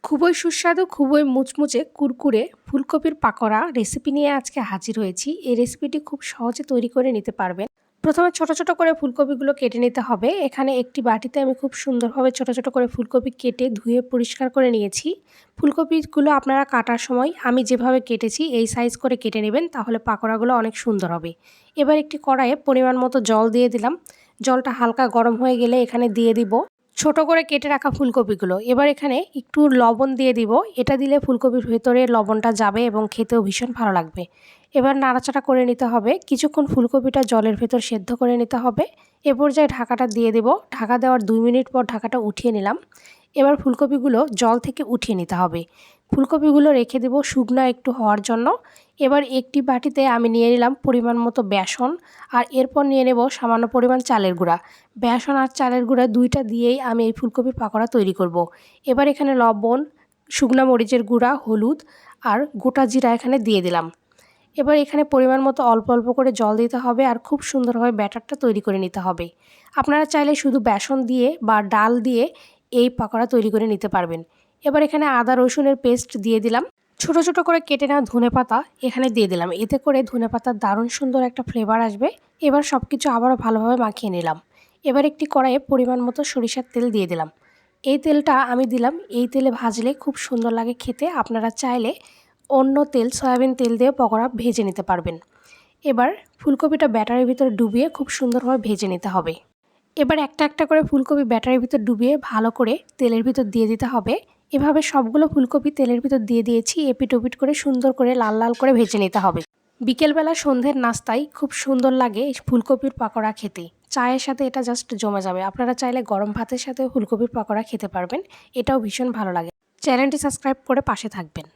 খুবই সুস্বাদু, খুবই মুচমুচে, কুরকুরে ফুলকপির পাকোড়া রেসিপি নিয়ে আজকে হাজির হয়েছি। এই রেসিপিটি খুব সহজে তৈরি করে নিতে পারবেন। প্রথমে ছোট, ছোট করে ফুলকপিগুলো কেটে নিতে হবে। এখানে একটি বাটিতে আমি খুব সুন্দরভাবে ছোট, ছোট করে ফুলকপি কেটে ধুয়ে পরিষ্কার করে নিয়েছি। ফুলকপিগুলো আপনারা কাটার সময় আমি যেভাবে কেটেছি এই সাইজ করে কেটে নেবেন, তাহলে পাকোড়াগুলো অনেক সুন্দর হবে। এবার একটি কড়াইয়ে পরিমাণ মতো জল দিয়ে দিলাম। জলটা হালকা গরম হয়ে গেলে এখানে দিয়ে দিব ছোট করে কেটে রাখা ফুলকপিগুলো। এবার এখানে একটু লবণ দিয়ে দিব। এটা দিলে ফুলকপির ভেতরে লবণটা যাবে এবং খেতেও ভীষণ ভালো লাগবে। এবার নাড়াচাড়া করে নিতে হবে। কিছুক্ষণ ফুলকপিটা জলের ভেতর সেদ্ধ করে নিতে হবে। এ পর্যায়ে ঢাকাটা দিয়ে দেব। ঢাকা দেওয়ার 2 মিনিট পর ঢাকাটা উঠিয়ে নিলাম। এবার ফুলকপিগুলো জল থেকে উঠিয়ে নিতে হবে। ফুলকপিগুলো রেখে দেব শুকনো একটু হওয়ার জন্য। এবার একটি বাটিতে আমি নিয়ে নিলাম পরিমাণ মতো বেসন, আর এরপর নিয়ে নেব সামান্য পরিমাণ চালের গুঁড়া। বেসন আর চালের গুঁড়া দুইটা দিয়েই আমি এই ফুলকপির পাকোড়া তৈরি করব। এবার এখানে লবণ, শুকনো মরিচের গুঁড়া, হলুদ আর গোটা জিরা এখানে দিয়ে দিলাম। এবার এখানে পরিমাণ মতো অল্প অল্প করে জল দিতে হবে আর খুব সুন্দরভাবে ব্যাটারটা তৈরি করে নিতে হবে। আপনারা চাইলে শুধু বেসন দিয়ে বা ডাল দিয়ে এই পাকোড়া তৈরি করে নিতে পারবেন। এবার এখানে আদা রসুনের পেস্ট দিয়ে দিলাম। ছোট ছোট করে কেটে নেওয়া ধনেপাতা এখানে দিয়ে দিলাম। এতে করে ধনেপাতার দারুণ সুন্দর একটা ফ্লেভার আসবে। এবার সব কিছু আবারও ভালোভাবে মাখিয়ে নিলাম। এবার একটি কড়াইয়ে পরিমাণ মতো সরিষার তেল দিয়ে দিলাম। এই তেলটা আমি দিলাম, এই তেলে ভাজলে খুব সুন্দর লাগে খেতে। আপনারা চাইলে অন্য তেল, সয়াবিন তেল দিয়ে পকোড়া ভেজে নিতে পারবেন। এবার ফুলকপিটা ব্যাটারের ভিতরে ডুবিয়ে খুব সুন্দরভাবে ভেজে নিতে হবে। এবার একটা একটা করে ফুলকপি ব্যাটারের ভিতর ডুবিয়ে ভালো করে তেলের ভিতর দিয়ে দিতে হবে। এভাবে সবগুলো ফুলকপি তেলের ভিতর দিয়ে দিয়েছি। এপিট ওপিট করে সুন্দর করে লাল লাল করে ভেজে নিতে হবে। বিকেলবেলা সন্ধ্যের নাস্তায় খুব সুন্দর লাগে ফুলকপির পাকোড়া খেতে। চায়ের সাথে এটা জাস্ট জমে যাবে। আপনারা চাইলে গরম ভাতের সাথে ফুলকপির পাকোড়া খেতে পারবেন। এটাও ভীষণ ভালো লাগে। চ্যানেলটি সাবস্ক্রাইব করে পাশে থাকবেন।